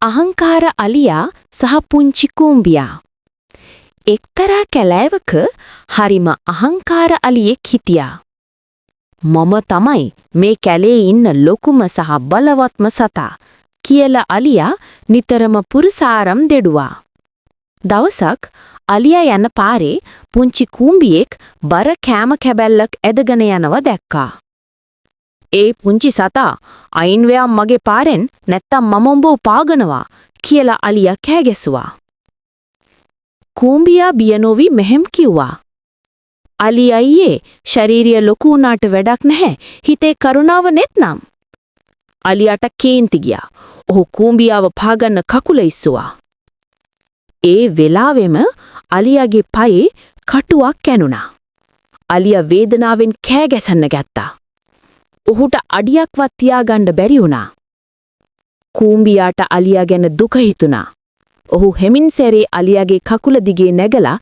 අහංකාර අලියා සහ පුංචි කූඹියා. එක්තරා කැලෑවක හරිම අහංකාර අලියෙක් හිටියා. මම තමයි මේ කැලේ ඉන්න ලොකුම සහ බලවත්ම සතා කියලා අලියා නිතරම පුරුසාරම් දෙඩුවා. දවසක් අලියා යන පාරේ පුංචි කූඹියෙක් බර කෑම කැබැල්ලක් ඇදගෙන යනවා දැක්කා. "ඒ පුංචි සතා, අයින් වෙයා මගේ පාරෙන්, නැත්තම් මම උඹව පාගනවා" කියලා අලියා කෑගැසුවා. කූඹියා බිය නොවි මෙහෙම කිව්වා. "අලි අයියේ, ශරීරය ලොකු වුණාට වැඩක් නැහැ. හිතේ කරුණාව නැත්නම්." අලියාට කේන්ති ගියා. ඔහු කූඹියාව පාගන්න කකුල ඉස්සුවා. ඒ වෙලාවෙම අලියාගේ පයේ කටුවක් කැණුණා. අලියා වේදනාවෙන් කෑ ගැසන්න ගත්තා. ඔහුට අඩියක්වත් තියාගන්න බැරි වුණා. කූඹියාට අලියා ගැන දුක හිතුණා. ඔහු හෙමින් සැරේ අලියාගේ කකුල දිගේ නැගලා